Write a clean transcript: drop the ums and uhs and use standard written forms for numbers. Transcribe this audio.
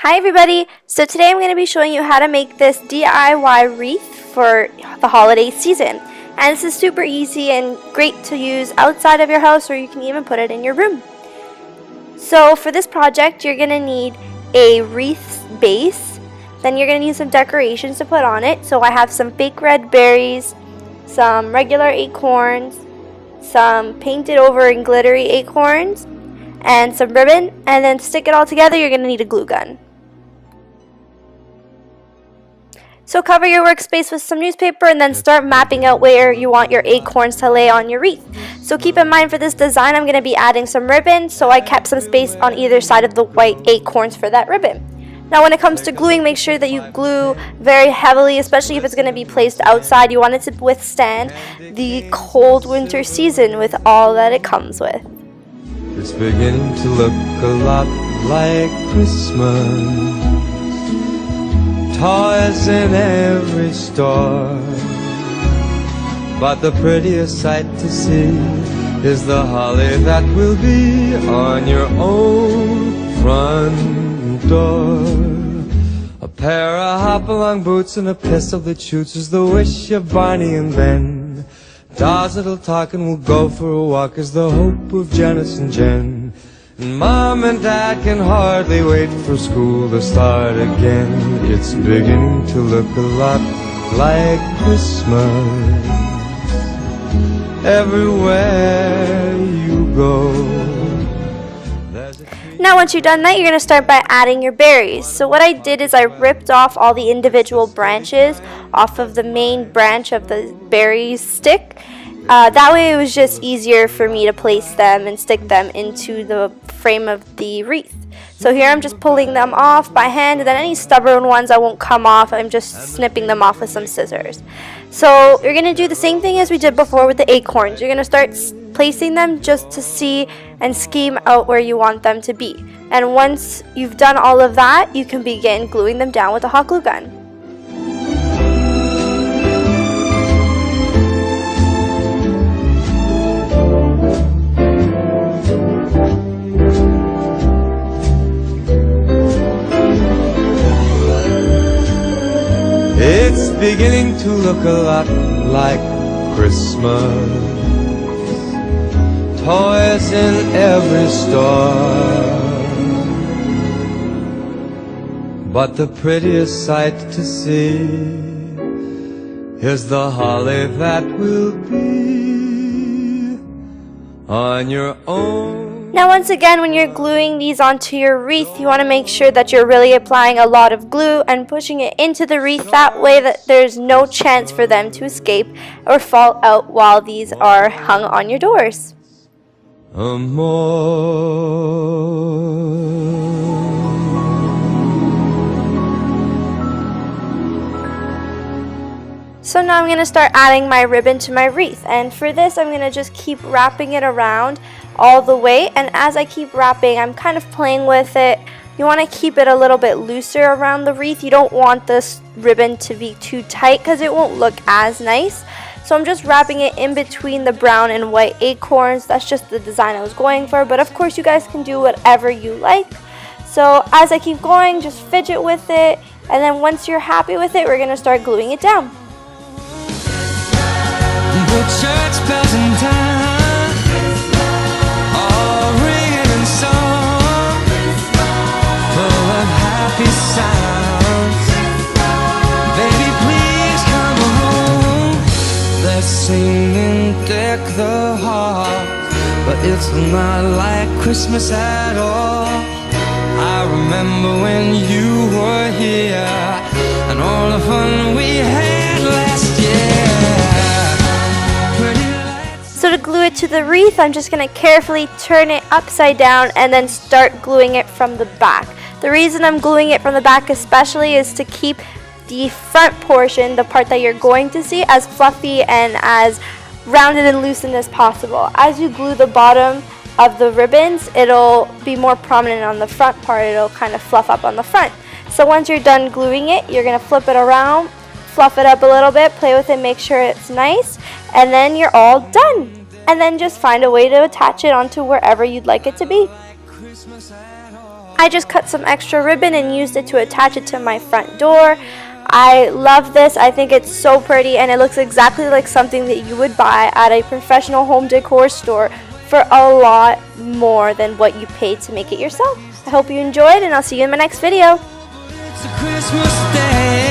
Hi everybody! So today I'm going to be showing you how to make this DIY wreath for the holiday season. And this is super easy and great to use outside of your house, or you can even put it in your room. So for this project you're going to need a wreath base, then you're going to need some decorations to put on it. So I have some fake red berries, some regular acorns, some painted over and glittery acorns, and some ribbon, and then to stick it all together you're going to need a glue gun. So cover your workspace with some newspaper and then start mapping out where you want your acorns to lay on your wreath. So keep in mind for this design I'm going to be adding some ribbon, so I kept some space on either side of the white acorns for that ribbon. Now when it comes to gluing, make sure that you glue very heavily, especially if it's going to be placed outside. You want it to withstand the cold winter season with all that it comes with. It's beginning to look a lot like Christmas. Toys in every store, but the prettiest sight to see is the holly that will be on your own front door. A pair of hop-along boots and a pistol that shoots is the wish of Barney and Ben. Dolls that'll talk and will go for a walk is the hope of Janice and Jen. And Mom and Dad can hardly wait for school to start again. It's beginning to look a lot like Christmas everywhere you go. Now once you've done that, you're going to start by adding your berries. So what I did is I ripped off all the individual branches off of the main branch of the berry stick. That way it was just easier for me to place them and stick them into the frame of the wreath. So here I'm just pulling them off by hand, and then any stubborn ones that won't come off, I'm just snipping them off with some scissors. So you're going to do the same thing as we did before with the acorns. You're going to start placing them just to see and scheme out where you want them to be. And once you've done all of that, you can begin gluing them down with a hot glue gun. It's beginning to look a lot like Christmas. Toys in every store, but the prettiest sight to see is the holly that will be on your own. Now once again, when you're gluing these onto your wreath, you want to make sure that you're really applying a lot of glue and pushing it into the wreath. That way that there's no chance for them to escape or fall out while these are hung on your doors. So now I'm going to start adding my ribbon to my wreath, and for this I'm going to just keep wrapping it around all the way, and as I keep wrapping I'm kind of playing with it. You want to keep it a little bit looser around the wreath. You don't want this ribbon to be too tight because it won't look as nice. So I'm just wrapping it in between the brown and white acorns. That's just the design I was going for, but of course you guys can do whatever you like. So as I keep going, just fidget with it, and then once you're happy with it, we're going to start gluing it down. The church bells in town, all ringing in song, full of happy sounds. Baby, please come home. They're singing Deck the Halls, but it's not like Christmas at all. I remember when you were here and all the fun we had last year. So to glue it to the wreath, I'm just going to carefully turn it upside down and then start gluing it from the back. The reason I'm gluing it from the back especially is to keep the front portion, the part that you're going to see, as fluffy and as rounded and loosened as possible. As you glue the bottom of the ribbons, it'll be more prominent on the front part. It'll kind of fluff up on the front. So once you're done gluing it, you're going to flip it around, fluff it up a little bit, play with it, make sure it's nice, and then you're all done. And then just find a way to attach it onto wherever you'd like it to be. I just cut some extra ribbon and used it to attach it to my front door. I love this. I think it's so pretty and it looks exactly like something that you would buy at a professional home decor store for a lot more than what you paid to make it yourself. I hope you enjoyed and I'll see you in my next video. It's a Christmas day.